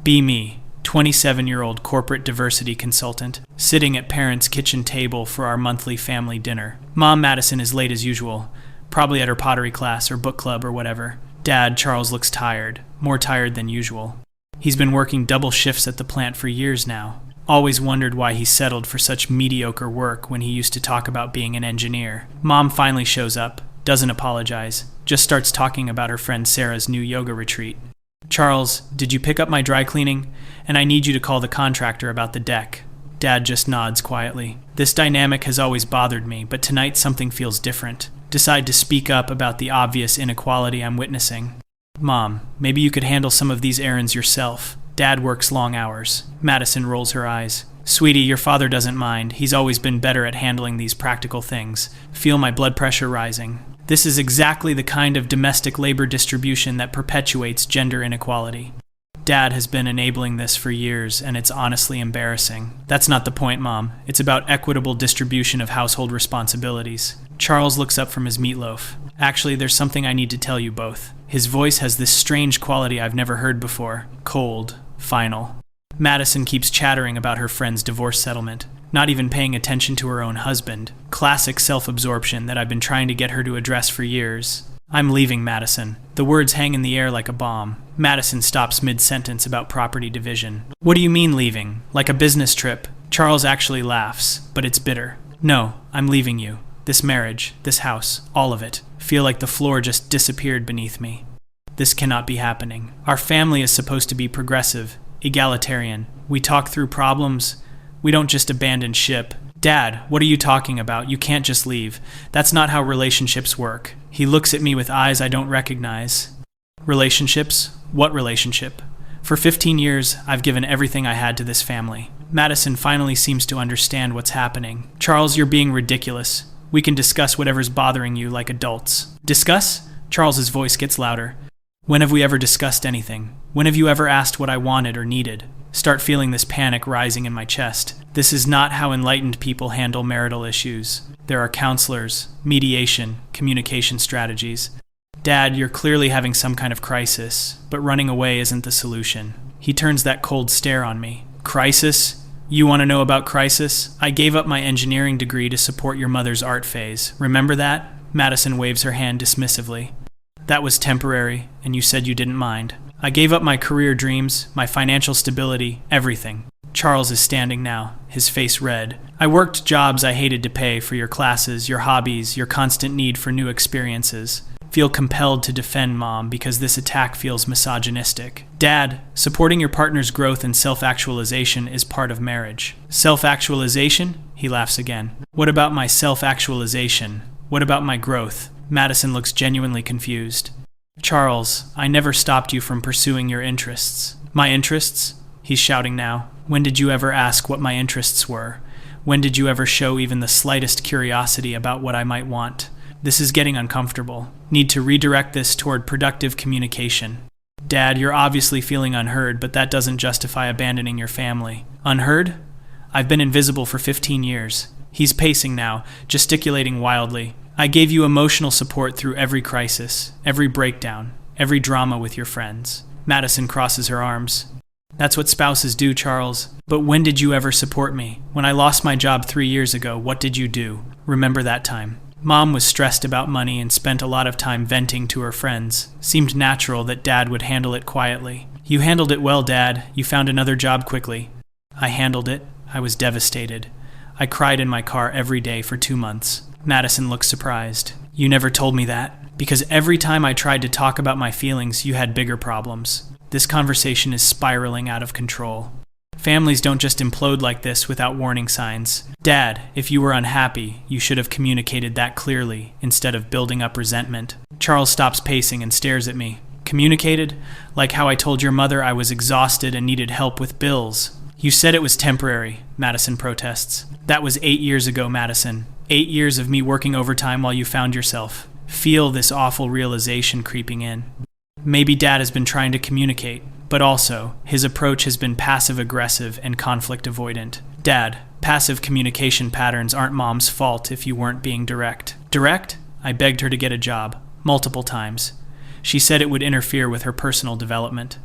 Be me, 27-year-old corporate diversity consultant, sitting at parents' kitchen table for our monthly family dinner. Mom Madison is late as usual, probably at her pottery class or book club or whatever. Dad, Charles, looks tired, more tired than usual. He's been working double shifts at the plant for years now. Always wondered why he settled for such mediocre work when he used to talk about being an engineer. Mom finally shows up, doesn't apologize, just starts talking about her friend Sarah's new yoga retreat. Charles, did you pick up my dry cleaning? And I need you to call the contractor about the deck. Dad just nods quietly. This dynamic has always bothered me, but tonight something feels different. Decide to speak up about the obvious inequality I'm witnessing. Mom, maybe you could handle some of these errands yourself. Dad works long hours. Madison rolls her eyes. Sweetie, your father doesn't mind. He's always been better at handling these practical things. Feel my blood pressure rising. This is exactly the kind of domestic labor distribution that perpetuates gender inequality. Dad has been enabling this for years, and it's honestly embarrassing. That's not the point, Mom. It's about equitable distribution of household responsibilities. Charles looks up from his meatloaf. Actually, there's something I need to tell you both. His voice has this strange quality I've never heard before. Cold. Final. Madison keeps chattering about her friend's divorce settlement, not even paying attention to her own husband. Classic self-absorption that I've been trying to get her to address for years. I'm leaving, Madison. The words hang in the air like a bomb. Madison stops mid-sentence about property division. What do you mean leaving? Like a business trip? Charles actually laughs, but it's bitter. No, I'm leaving you. This marriage, this house, all of it. Feel like the floor just disappeared beneath me. This cannot be happening. Our family is supposed to be progressive, egalitarian. We talk through problems. We don't just abandon ship. Dad, what are you talking about? You can't just leave. That's not how relationships work. He looks at me with eyes I don't recognize. Relationships? What relationship? For 15 years, I've given everything I had to this family. Madison finally seems to understand what's happening. Charles, you're being ridiculous. We can discuss whatever's bothering you like adults. Discuss? Charles's voice gets louder. When have we ever discussed anything? When have you ever asked what I wanted or needed? Start feeling this panic rising in my chest. This is not how enlightened people handle marital issues. There are counselors, mediation, communication strategies. Dad, you're clearly having some kind of crisis, but running away isn't the solution. He turns that cold stare on me. Crisis? You want to know about crisis? I gave up my engineering degree to support your mother's art phase. Remember that? Madison waves her hand dismissively. That was temporary, and you said you didn't mind. I gave up my career dreams, my financial stability, everything. Charles is standing now, his face red. I worked jobs I hated to pay for your classes, your hobbies, your constant need for new experiences. Feel compelled to defend Mom because this attack feels misogynistic. Dad, supporting your partner's growth and self-actualization is part of marriage. Self-actualization? He laughs again. What about my self-actualization? What about my growth? Madison looks genuinely confused. Charles, I never stopped you from pursuing your interests. My interests? He's shouting now. When did you ever ask what my interests were? When did you ever show even the slightest curiosity about what I might want? This is getting uncomfortable. Need to redirect this toward productive communication. Dad, you're obviously feeling unheard, but that doesn't justify abandoning your family. Unheard? I've been invisible for 15 years. He's pacing now, gesticulating wildly. I gave you emotional support through every crisis, every breakdown, every drama with your friends. Madison crosses her arms. That's what spouses do, Charles. But when did you ever support me? When I lost my job 3 years ago, what did you do? Remember that time. Mom was stressed about money and spent a lot of time venting to her friends. Seemed natural that Dad would handle it quietly. You handled it well, Dad. You found another job quickly. I handled it. I was devastated. I cried in my car every day for 2 months. Madison looks surprised. You never told me that. Because every time I tried to talk about my feelings, you had bigger problems. This conversation is spiraling out of control. Families don't just implode like this without warning signs. Dad, if you were unhappy, you should have communicated that clearly, instead of building up resentment. Charles stops pacing and stares at me. Communicated? Like how I told your mother I was exhausted and needed help with bills. You said it was temporary, Madison protests. That was 8 years ago, Madison. 8 years of me working overtime while you found yourself. Feel this awful realization creeping in. Maybe Dad has been trying to communicate, but also, his approach has been passive-aggressive and conflict-avoidant. Dad, passive communication patterns aren't Mom's fault if you weren't being direct. Direct? I begged her to get a job, multiple times. She said it would interfere with her personal development.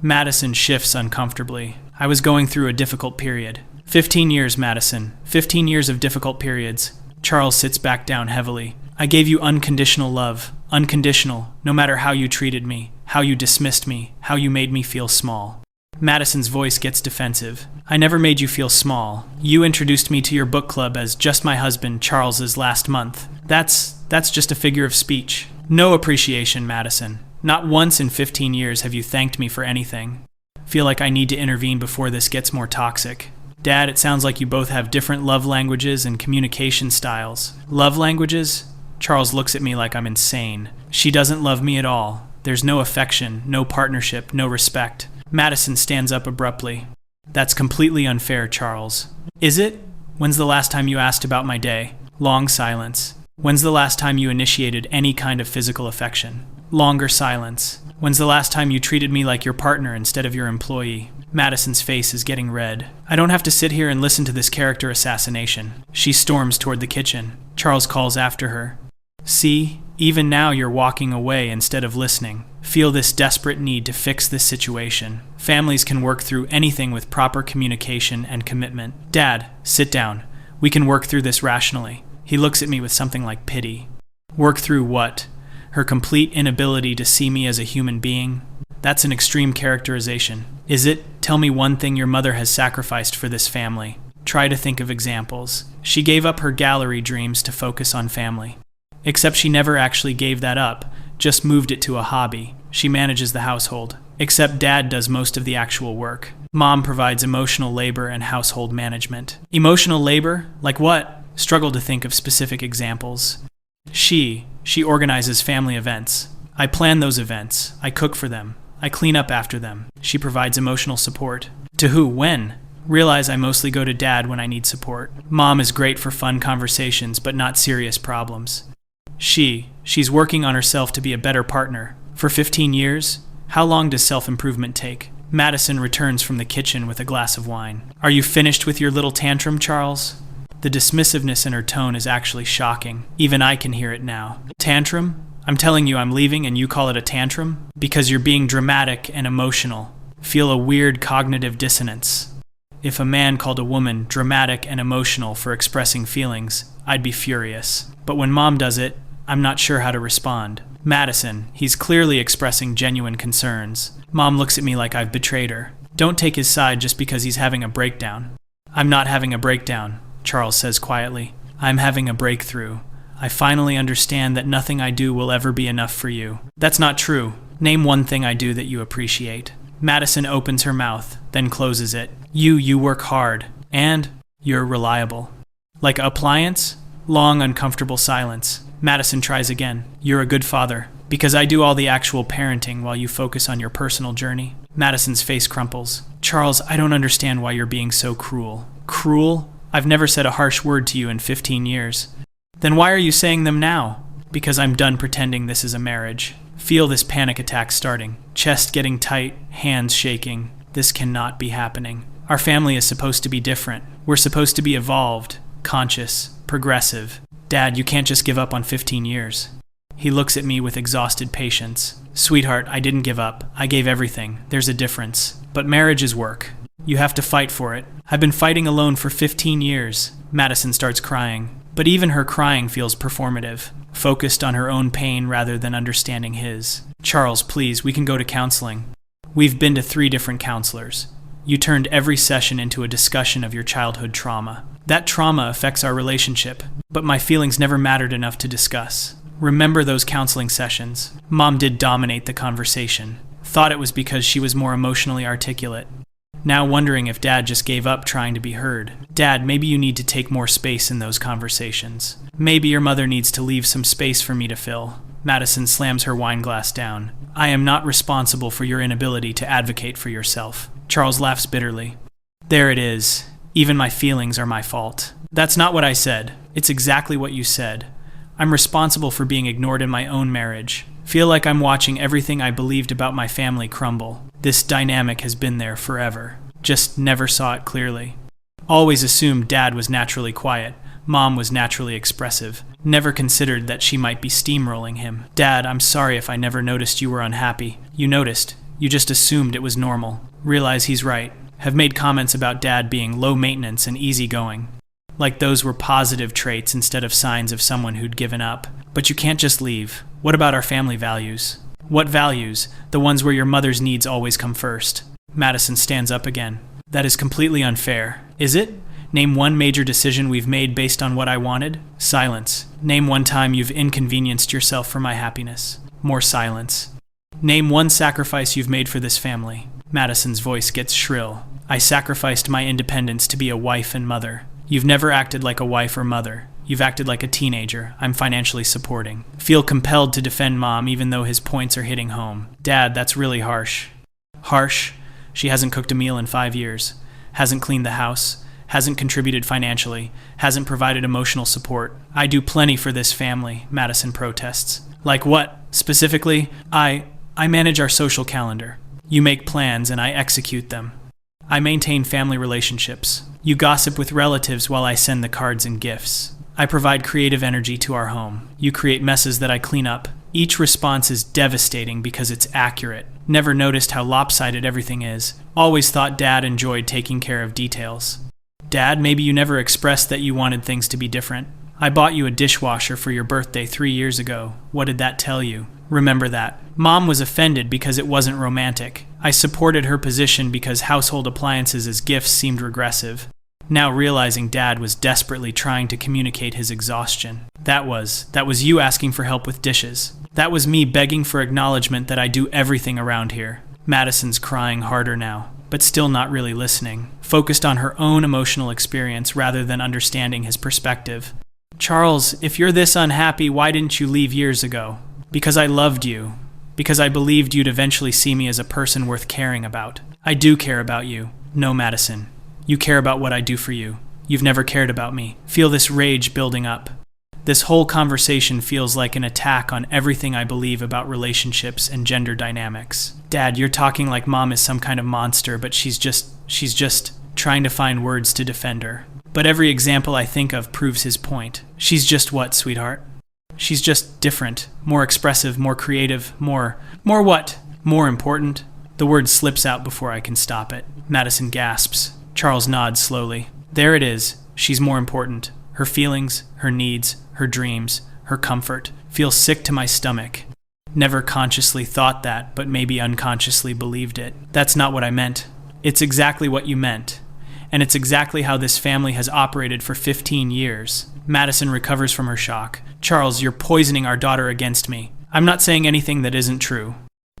Madison shifts uncomfortably. I was going through a difficult period. 15 years, Madison. 15 years of difficult periods. Charles sits back down heavily. I gave you unconditional love. Unconditional, no matter how you treated me, how you dismissed me, how you made me feel small. Madison's voice gets defensive. I never made you feel small. You introduced me to your book club as just my husband, Charles's, last month. That's just a figure of speech. No appreciation, Madison. Not once in 15 years have you thanked me for anything. Feel like I need to intervene before this gets more toxic. Dad, it sounds like you both have different love languages and communication styles. Love languages? Charles looks at me like I'm insane. She doesn't love me at all. There's no affection, no partnership, no respect. Madison stands up abruptly. That's completely unfair, Charles. Is it? When's the last time you asked about my day? Long silence. When's the last time you initiated any kind of physical affection? Longer silence. When's the last time you treated me like your partner instead of your employee? Madison's face is getting red. I don't have to sit here and listen to this character assassination. She storms toward the kitchen. Charles calls after her. See, even now you're walking away instead of listening. Feel this desperate need to fix this situation. Families can work through anything with proper communication and commitment. Dad, sit down. We can work through this rationally. He looks at me with something like pity. Work through what? Her complete inability to see me as a human being? That's an extreme characterization. Is it? Tell me one thing your mother has sacrificed for this family. Try to think of examples. She gave up her gallery dreams to focus on family. Except she never actually gave that up, just moved it to a hobby. She manages the household. Except Dad does most of the actual work. Mom provides emotional labor and household management. Emotional labor? Like what? Struggle to think of specific examples. She organizes family events. I plan those events. I cook for them. I clean up after them. She provides emotional support. To who? When? Realize I mostly go to Dad when I need support. Mom is great for fun conversations, but not serious problems. She's working on herself to be a better partner. For 15 years? How long does self-improvement take? Madison returns from the kitchen with a glass of wine. Are you finished with your little tantrum, Charles? The dismissiveness in her tone is actually shocking. Even I can hear it now. Tantrum? I'm telling you I'm leaving and you call it a tantrum? Because you're being dramatic and emotional. Feel a weird cognitive dissonance. If a man called a woman dramatic and emotional for expressing feelings, I'd be furious. But when Mom does it, I'm not sure how to respond. Madison, he's clearly expressing genuine concerns. Mom looks at me like I've betrayed her. Don't take his side just because he's having a breakdown. I'm not having a breakdown, Charles says quietly. I'm having a breakthrough. I finally understand that nothing I do will ever be enough for you. That's not true. Name one thing I do that you appreciate. Madison opens her mouth, then closes it. You work hard. And you're reliable. Like appliance? Long, uncomfortable silence. Madison tries again. You're a good father. Because I do all the actual parenting while you focus on your personal journey. Madison's face crumples. Charles, I don't understand why you're being so cruel. Cruel? I've never said a harsh word to you in 15 years. Then why are you saying them now? Because I'm done pretending this is a marriage. Feel this panic attack starting. Chest getting tight, hands shaking. This cannot be happening. Our family is supposed to be different. We're supposed to be evolved, conscious, progressive. Dad, you can't just give up on 15 years. He looks at me with exhausted patience. Sweetheart, I didn't give up. I gave everything. There's a difference. But marriage is work. You have to fight for it. I've been fighting alone for 15 years. Madison starts crying. But even her crying feels performative, focused on her own pain rather than understanding his. Charles, please, we can go to counseling. We've been to 3 different counselors. You turned every session into a discussion of your childhood trauma. That trauma affects our relationship, but my feelings never mattered enough to discuss. Remember those counseling sessions. Mom did dominate the conversation. Thought it was because she was more emotionally articulate. Now wondering if Dad just gave up trying to be heard. Dad, maybe you need to take more space in those conversations. Maybe your mother needs to leave some space for me to fill. Madison slams her wine glass down. I am not responsible for your inability to advocate for yourself. Charles laughs bitterly. There it is. Even my feelings are my fault. That's not what I said. It's exactly what you said. I'm responsible for being ignored in my own marriage. Feel like I'm watching everything I believed about my family crumble. This dynamic has been there forever. Just never saw it clearly. Always assumed Dad was naturally quiet. Mom was naturally expressive. Never considered that she might be steamrolling him. Dad, I'm sorry if I never noticed you were unhappy. You noticed. You just assumed it was normal. Realize he's right. Have made comments about Dad being low maintenance and easygoing. Like those were positive traits instead of signs of someone who'd given up. But you can't just leave. What about our family values? What values? The ones where your mother's needs always come first. Madison stands up again. That is completely unfair. Is it? Name one major decision we've made based on what I wanted. Silence. Name one time you've inconvenienced yourself for my happiness. More silence. Name one sacrifice you've made for this family. Madison's voice gets shrill. I sacrificed my independence to be a wife and mother. You've never acted like a wife or mother. You've acted like a teenager I'm financially supporting. Feel compelled to defend Mom even though his points are hitting home. Dad, that's really harsh. Harsh? She hasn't cooked a meal in 5 years. Hasn't cleaned the house. Hasn't contributed financially. Hasn't provided emotional support. I do plenty for this family, Madison protests. Like what? Specifically, I manage our social calendar. You make plans and I execute them. I maintain family relationships. You gossip with relatives while I send the cards and gifts. I provide creative energy to our home. You create messes that I clean up. Each response is devastating because it's accurate. Never noticed how lopsided everything is. Always thought Dad enjoyed taking care of details. Dad, maybe you never expressed that you wanted things to be different. I bought you a dishwasher for your birthday 3 years ago. What did that tell you? Remember that. Mom was offended because it wasn't romantic. I supported her position because household appliances as gifts seemed regressive. Now realizing Dad was desperately trying to communicate his exhaustion. That was you asking for help with dishes. That was me begging for acknowledgement that I do everything around here. Madison's crying harder now, but still not really listening, focused on her own emotional experience rather than understanding his perspective. Charles, if you're this unhappy, why didn't you leave years ago? Because I loved you. Because I believed you'd eventually see me as a person worth caring about. I do care about you. No, Madison. You care about what I do for you. You've never cared about me. Feel this rage building up. This whole conversation feels like an attack on everything I believe about relationships and gender dynamics. Dad, you're talking like Mom is some kind of monster, but she's just trying to find words to defend her. But every example I think of proves his point. She's just what, sweetheart? She's just different, more expressive, more creative, more what? More important? The word slips out before I can stop it. Madison gasps. Charles nods slowly. There it is. She's more important. Her feelings, her needs, her dreams, her comfort. Feel sick to my stomach. Never consciously thought that, but maybe unconsciously believed it. That's not what I meant. It's exactly what you meant. And it's exactly how this family has operated for 15 years. Madison recovers from her shock. Charles, you're poisoning our daughter against me. I'm not saying anything that isn't true.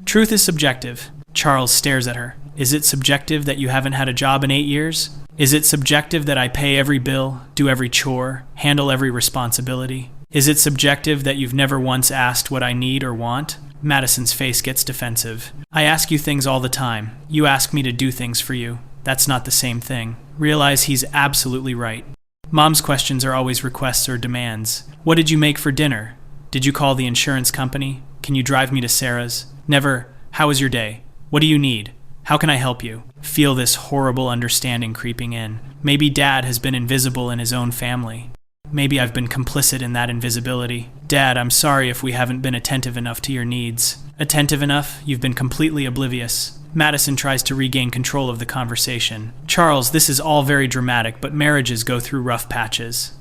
Truth is subjective. Charles stares at her. Is it subjective that you haven't had a job in 8 years? Is it subjective that I pay every bill, do every chore, handle every responsibility? Is it subjective that you've never once asked what I need or want? Madison's face gets defensive. I ask you things all the time. You ask me to do things for you. That's not the same thing. Realize he's absolutely right. Mom's questions are always requests or demands. What did you make for dinner? Did you call the insurance company? Can you drive me to Sarah's? Never, how was your day? What do you need? How can I help you? Feel this horrible understanding creeping in. Maybe Dad has been invisible in his own family. Maybe I've been complicit in that invisibility. Dad, I'm sorry if we haven't been attentive enough to your needs. Attentive enough? You've been completely oblivious. Madison tries to regain control of the conversation. Charles, this is all very dramatic, but marriages go through rough patches.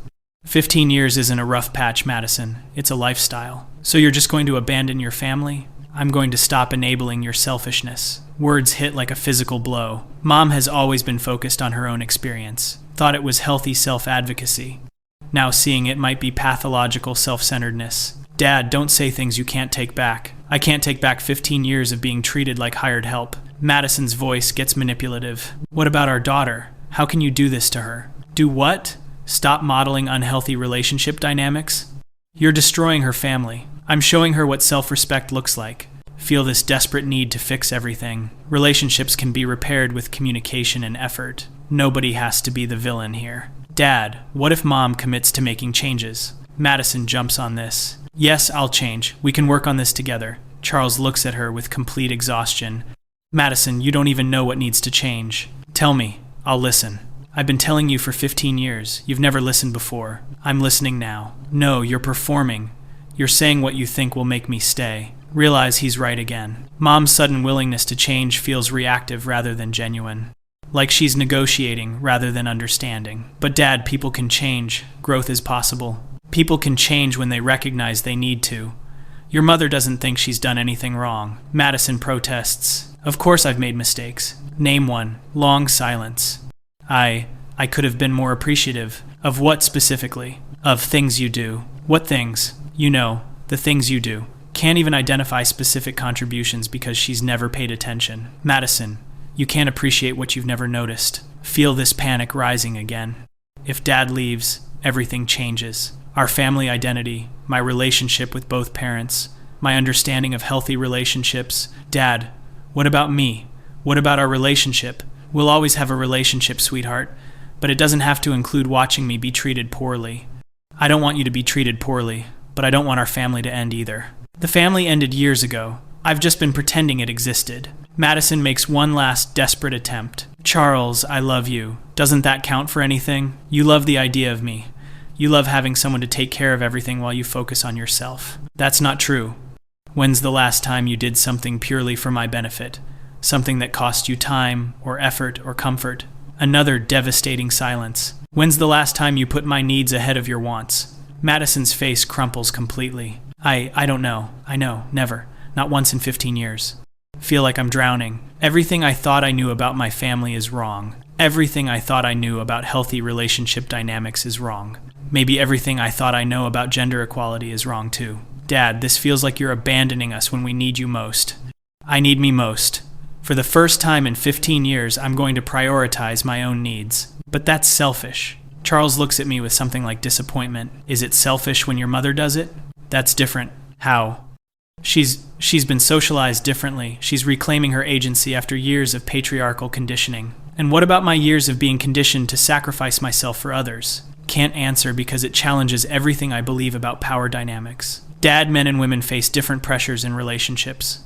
15 years isn't a rough patch, Madison. It's a lifestyle. So you're just going to abandon your family? I'm going to stop enabling your selfishness. Words hit like a physical blow. Mom has always been focused on her own experience. Thought it was healthy self-advocacy. Now seeing it might be pathological self-centeredness. Dad, don't say things you can't take back. I can't take back 15 years of being treated like hired help. Madison's voice gets manipulative. What about our daughter? How can you do this to her? Do what? Stop modeling unhealthy relationship dynamics? You're destroying her family. I'm showing her what self-respect looks like. Feel this desperate need to fix everything. Relationships can be repaired with communication and effort. Nobody has to be the villain here. Dad, what if Mom commits to making changes? Madison jumps on this. Yes, I'll change. We can work on this together. Charles looks at her with complete exhaustion. Madison, you don't even know what needs to change. Tell me. I'll listen. I've been telling you for 15 years. You've never listened before. I'm listening now. No, you're performing. You're saying what you think will make me stay. realize he's right again. Mom's sudden willingness to change feels reactive rather than genuine. Like she's negotiating rather than understanding. But Dad, people can change. Growth is possible. People can change when they recognize they need to. Your mother doesn't think she's done anything wrong. Madison protests. Of course I've made mistakes. Name one. Long silence. I could have been more appreciative. Of what specifically? Of things you do. What things? You know, the things you do. Can't even identify specific contributions because she's never paid attention. Madison, you can't appreciate what you've never noticed. Feel this panic rising again. If Dad leaves, everything changes. Our family identity, my relationship with both parents, my understanding of healthy relationships. Dad, what about me? What about our relationship? We'll always have a relationship, sweetheart, but it doesn't have to include watching me be treated poorly. I don't want you to be treated poorly, but I don't want our family to end either. The family ended years ago. I've just been pretending it existed. Madison makes one last desperate attempt. Charles, I love you. Doesn't that count for anything? You love the idea of me. You love having someone to take care of everything while you focus on yourself. That's not true. When's the last time you did something purely for my benefit? Something that cost you time, or effort, or comfort? Another devastating silence. When's the last time you put my needs ahead of your wants? Madison's face crumples completely. I don't know. I know. Never. Not once in 15 years. Feel like I'm drowning. Everything I thought I knew about my family is wrong. Everything I thought I knew about healthy relationship dynamics is wrong. Maybe everything I thought I know about gender equality is wrong too. Dad, this feels like you're abandoning us when we need you most. I need me most. For the first time in 15 years, I'm going to prioritize my own needs. But that's selfish. Charles looks at me with something like disappointment. Is it selfish when your mother does it? That's different. How? She's been socialized differently. She's reclaiming her agency after years of patriarchal conditioning. And what about my years of being conditioned to sacrifice myself for others? Can't answer because it challenges everything I believe about power dynamics. Dad, men and women face different pressures in relationships.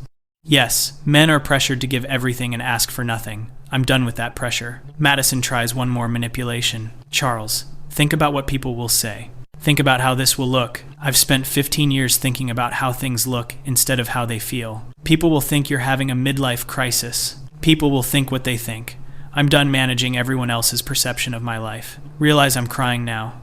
Yes, men are pressured to give everything and ask for nothing. I'm done with that pressure. Madison tries one more manipulation. Charles, think about what people will say. Think about how this will look. I've spent 15 years thinking about how things look instead of how they feel. People will think you're having a midlife crisis. People will think what they think. I'm done managing everyone else's perception of my life. Realize I'm crying now.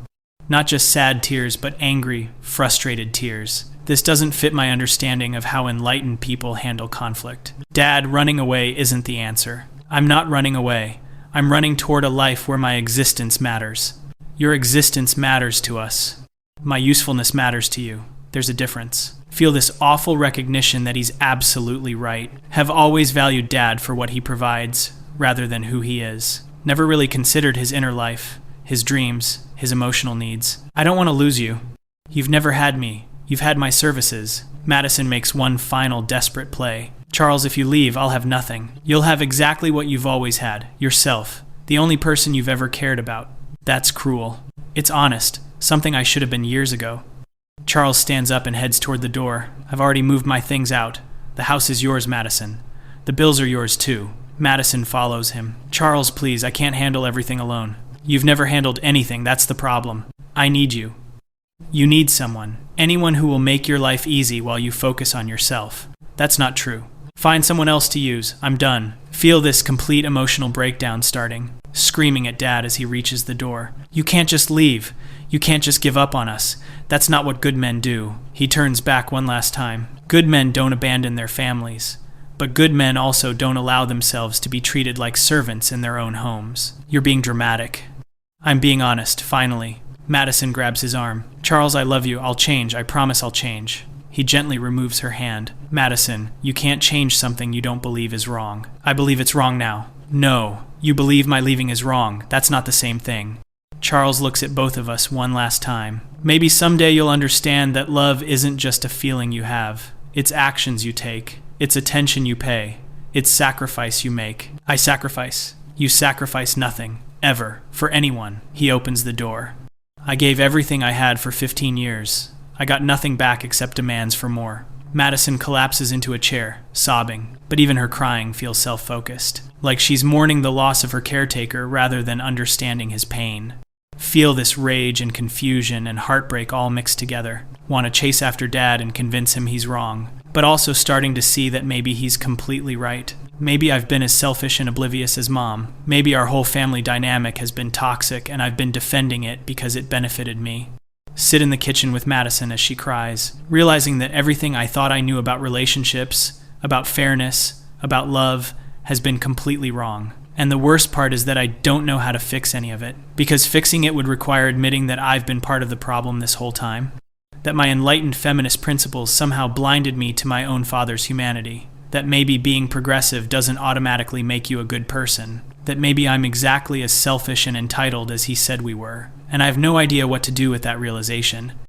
Not just sad tears, but angry, frustrated tears. This doesn't fit my understanding of how enlightened people handle conflict. Dad, running away isn't the answer. I'm not running away. I'm running toward a life where my existence matters. Your existence matters to us. My usefulness matters to you. There's a difference. Feel this awful recognition that he's absolutely right. Have always valued Dad for what he provides, rather than who he is. Never really considered his inner life, his dreams, his emotional needs. I don't want to lose you. You've never had me. You've had my services. Madison makes one final desperate play. Charles, if you leave, I'll have nothing. You'll have exactly what you've always had. Yourself. The only person you've ever cared about. That's cruel. It's honest. Something I should have been years ago. Charles stands up and heads toward the door. I've already moved my things out. The house is yours, Madison. The bills are yours too. Madison follows him. Charles, please, I can't handle everything alone. You've never handled anything, that's the problem. I need you. You need someone. Anyone who will make your life easy while you focus on yourself. That's not true. Find someone else to use. I'm done. Feel this complete emotional breakdown starting. Screaming at Dad as he reaches the door. You can't just leave. You can't just give up on us. That's not what good men do. He turns back one last time. Good men don't abandon their families. But good men also don't allow themselves to be treated like servants in their own homes. You're being dramatic. I'm being honest, finally. Madison grabs his arm. Charles, I love you. I'll change. I promise I'll change. He gently removes her hand. Madison, you can't change something you don't believe is wrong. I believe it's wrong now. No, you believe my leaving is wrong. That's not the same thing. Charles looks at both of us one last time. Maybe someday you'll understand that love isn't just a feeling you have. It's actions you take. It's attention you pay. It's sacrifice you make. I sacrifice. You sacrifice nothing. Ever. For anyone. He opens the door. I gave everything I had for 15 years. I got nothing back except demands for more. Madison collapses into a chair, sobbing, but even her crying feels self-focused, like she's mourning the loss of her caretaker rather than understanding his pain. Feel this rage and confusion and heartbreak all mixed together. Want to chase after Dad and convince him he's wrong. but also starting to see that maybe he's completely right. Maybe I've been as selfish and oblivious as Mom. Maybe our whole family dynamic has been toxic and I've been defending it because it benefited me. Sit in the kitchen with Madison as she cries, realizing that everything I thought I knew about relationships, about fairness, about love, has been completely wrong. And the worst part is that I don't know how to fix any of it, because fixing it would require admitting that I've been part of the problem this whole time. That my enlightened feminist principles somehow blinded me to my own father's humanity. That maybe being progressive doesn't automatically make you a good person. That maybe I'm exactly as selfish and entitled as he said we were. And I have no idea what to do with that realization.